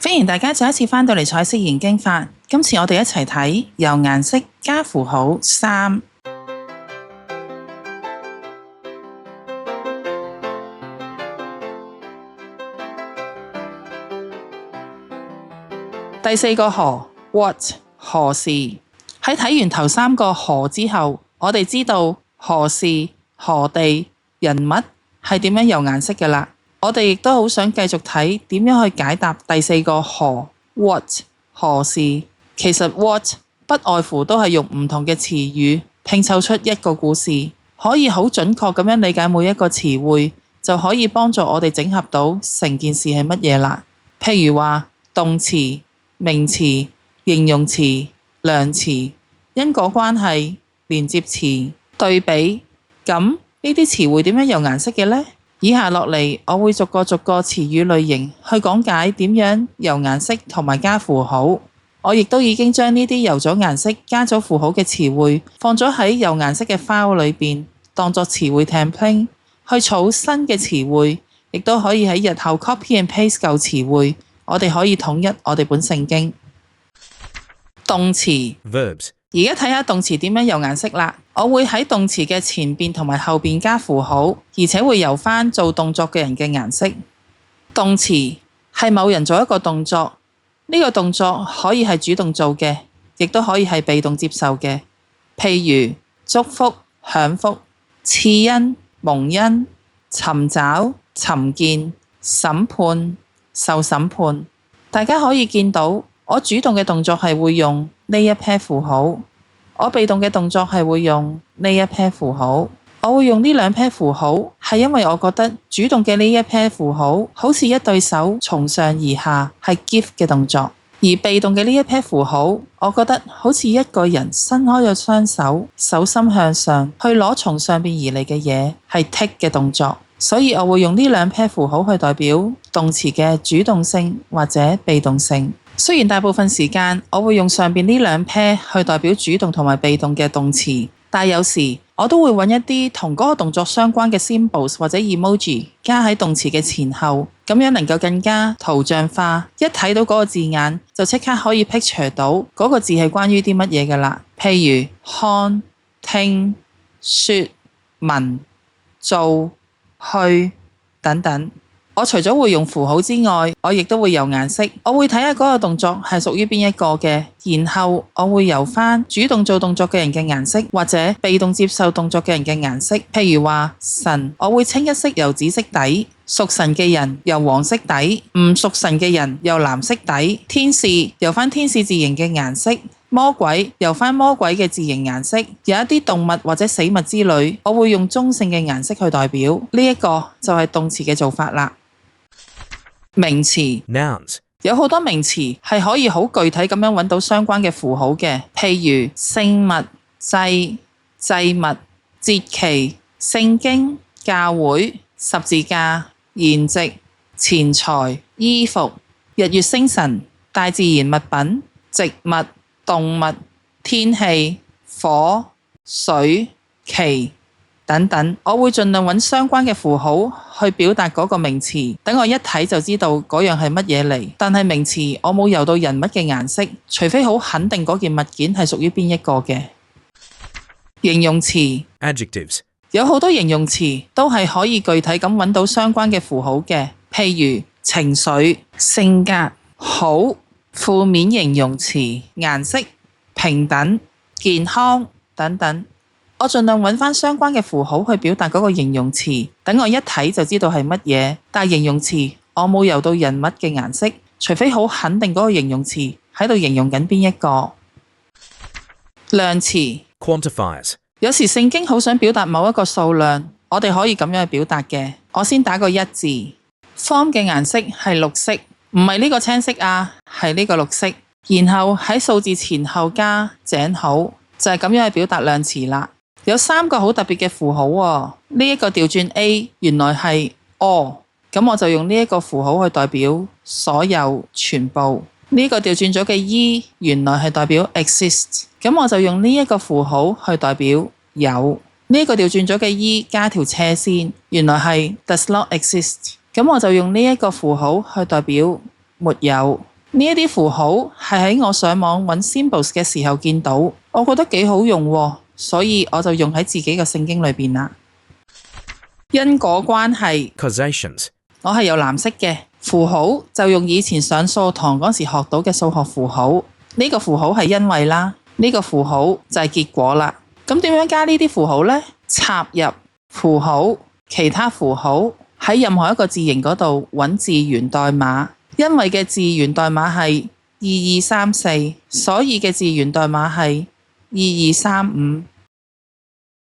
歡迎大家再一次返到嚟彩色研經法。今次我哋一齊睇由顏色加符號3。第4個何 What 何時。喺睇完頭3個何之後，我哋知道何時、何地、人物係點樣由顏色嘅啦。我哋亦都好想繼續睇點樣去解答第4個何 What 何時。其實 What 不外乎都係用唔同嘅詞語拼湊出一個故事，可以好準確咁樣理解每一個詞彙，就可以幫助我哋整合到成件事係乜嘢啦。譬如話動詞、名詞、形容詞、量詞、因果關係、連接詞、對比，咁呢啲詞彙點樣由顏色嘅呢？以下落嚟，我會逐個詞語類型去講解點樣由顏色同埋加符號。我亦都已經將呢啲由咗顏色加咗符號嘅詞彙放咗喺由顏色嘅 file 裏邊，當作詞彙 template 去儲新嘅詞彙，亦都可以喺日後 copy and paste 舊詞彙。我哋可以統一我哋本聖經。動詞 Verbs。而家睇下動詞點樣由顏色啦。我會喺動詞嘅前邊同埋後邊加符號，而且會由返做動作嘅人嘅顏色。動詞係某人做一個動作，呢個動作可以係主動做嘅，亦都可以係被動接受嘅。譬如祝福、享福、賜恩、蒙恩、尋找、尋見、審判、受審判。大家可以見到，我主動嘅動作係會用呢一 pair 符號，我被動嘅動作係會用呢一 pair 符號。我會用呢兩 pair 符號，係因為我覺得主動嘅呢一 pair 符號好似一對手從上而下，係 give 嘅動作；而被動嘅呢一 pair 符號，我覺得好似一個人伸開咗雙手，手心向上去攞從上邊而嚟嘅嘢，係 take 嘅動作。所以我會用呢兩 pair 符號去代表動詞嘅主動性或者被動性。雖然大部分時間我會用上邊呢兩 pair 去代表主動同埋被動嘅動詞，但有時我都會揾一啲同嗰個動作相關嘅 symbols 或者 emoji 加喺動詞嘅前後，咁樣能夠更加圖像化。一睇到嗰個字眼，就即刻可以 picture 到嗰個字係關於啲乜嘢㗎啦。譬如看、聽、說、聞、做、去等等。我除咗會用符號之外，我亦都會由顏色。我會睇下嗰個動作係屬於邊一個嘅，然後我會由返主動做動作嘅人嘅顏色，或者被動接受動作嘅人嘅顏色。譬如話神，我會清一色由紫色底；屬神嘅人由黃色底；唔屬神嘅人由藍色底；天使由返天使字形嘅顏色；魔鬼由返魔鬼嘅字形顏色。有一啲動物或者死物之類，我會用中性嘅顏色去代表。呢一個就係動詞嘅做法啦。名詞 Nouns。有好多名詞係可以好具體咁樣揾到相關嘅符號嘅，譬如聖物、祭、祭物、節期、聖經、教會、十字架、筵席、錢財、衣服、日月星辰、大自然物品、植物、動物、天氣、火、水、旗等等。我會盡量揾相關嘅符號去表達嗰個名詞，等我一睇就知道嗰樣係乜嘢嚟。但係名詞我冇由到人物嘅顏色，除非好肯定嗰件物件係屬於邊一個嘅。形容詞 Adjectives。有好多形容詞都係可以具體咁揾到相關嘅符號嘅，譬如情緒、性格、好、負面形容詞、顏色、平等、健康等等。我盡量揾返相關嘅符號去表達嗰個形容詞，等我一睇就知道係乜嘢。但係形容詞我冇由到人物嘅顏色，除非好肯定嗰個形容詞喺度形容緊邊一個。量詞 Quantifiers。有時聖經好想表達某一個數量，我哋可以咁樣去表達嘅。我先打個一字。Form 嘅顏色係綠色，唔係呢個青色啊，係呢個綠色。然後喺數字前後加井號，就係咁樣去表達量詞啦。有3個好特別嘅符號喎。呢一個調轉 A 原來係 all， 咁我就用呢一個符號去代表所有全部。呢個調轉咗嘅 E 原來係代表 exist， 咁我就用呢一個符號去代表有。呢個調轉咗嘅 E 加條斜線，原來係 does not exist， 咁我就用呢一個符號去代表沒有。呢一啲符號係喺我上網揾 symbols 嘅時候見到，我覺得幾好用喎，所以我就用喺自己嘅聖經裏邊啦。因果關係 Causations. 我係有藍色嘅符號，就用以前上數學堂嗰時學到嘅數學符號。呢個符號係因為啦，呢個符號就係結果啦。咁點樣加呢啲符號呢？插入符號，其他符號喺任何一個字形嗰度揾字源代碼。因為嘅字源代碼係2234，所以嘅字源代碼係2235。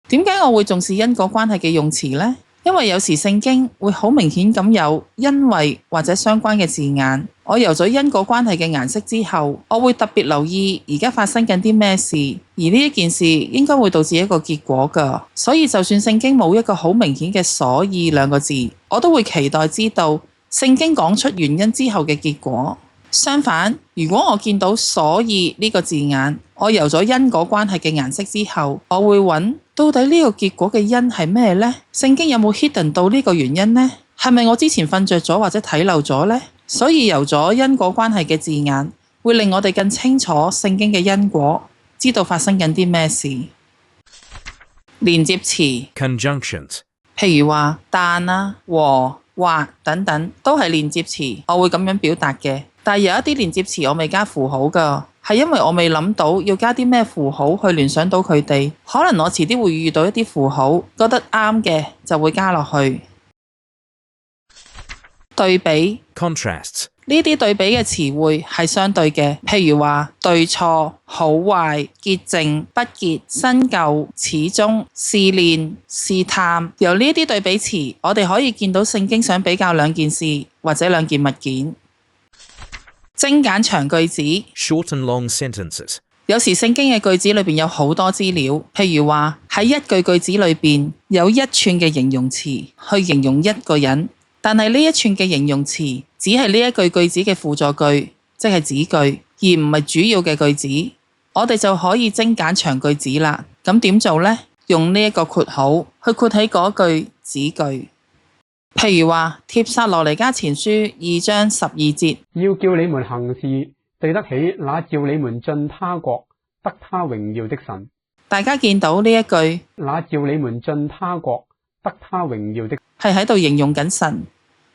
點解我會重視因果關係嘅用詞呢？因為有時聖經會好明顯咁有因為或者相關嘅字眼。我由咗因果關係嘅顏色之後，我會特別留意而家發生緊啲咩事，而呢一件事應該會導致一個結果㗎。所以就算聖經冇一個好明顯嘅所以兩個字，我都會期待知道聖經講出原因之後嘅結果。相反，如果我見到所以呢個字眼，我由咗因果關係嘅顏色之後，我會揾到底呢個結果嘅因係咩呢？聖經有冇 hidden 到呢個原因呢？係咪我之前瞓着咗或者睇漏咗呢？所以由咗因果關係嘅字眼，會令我哋更清楚聖經嘅因果，知道發生緊啲咩事。連接詞 Conjunctions. 譬如話但啊、和、或等等都係連接詞，我會咁樣表達嘅。但係有一啲連接詞我未加符號㗎，係因為我未諗到要加啲咩符號去聯想到佢哋。可能我遲啲會遇到一啲符號，覺得啱嘅就會加落去。對比 Contrasts. 呢啲對比嘅詞彙係相對嘅，譬如話對錯、好壞、潔淨、不潔、新舊、始終、試煉、試探。由呢啲對比詞，我哋可以見到聖經想比較兩件事或者兩件物件。精簡長句子 Short and long sentences. 有時聖經嘅句子裏邊有好多資料，譬如話喺一句句子裏邊有一串嘅形容詞去形容一個人，但係呢一串嘅形容詞只係呢一句句子嘅輔助句，即係子句，而唔係主要嘅句子。我哋就可以精簡長句子啦。咁點做呢？用呢一個括號去括起嗰句子句。譬如話帖撒羅尼迦前書2章12節，要叫你們行事對得起那召你們進他國得他榮耀的神。大家見到呢一句，那召你們進他國得他榮耀的係喺度形容緊神，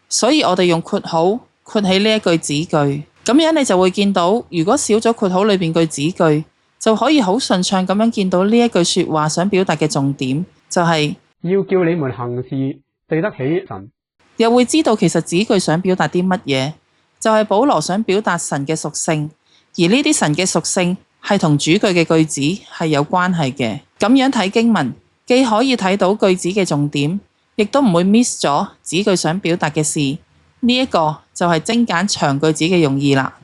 所以我哋用括號括起呢一句子句，咁樣你就會見到，如果少咗括號裏邊句子句，就可以好順暢咁樣見到呢一句說話想表達嘅重點，就係要叫你們行事對得起神。又會知道其實子句想表達啲乜嘢，就係保羅想表達神嘅屬性，而呢啲神嘅屬性係同主句嘅句子係有關係嘅。咁樣睇經文，既可以睇到句子嘅重點，亦都唔會 miss 咗子句想表達嘅事。呢一個就係精簡長句子嘅用意啦。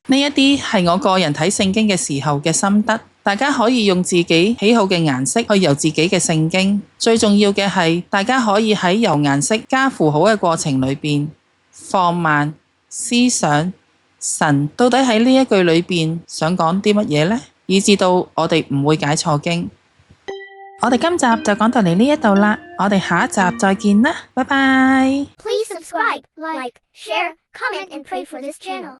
呢一啲係我個人睇聖經嘅時候嘅心得，大家可以用自己喜好嘅顏色去游自己嘅聖經。最重要嘅係，大家可以喺游顏色加符號嘅過程裏邊，放慢思想神到底喺呢一句裏邊想講啲乜嘢呢？以至到我哋唔會解錯經。我哋今集就講到嚟呢一度啦，我哋下一集再見啦，拜拜。Please subscribe, like, share, comment, and pray for this channel.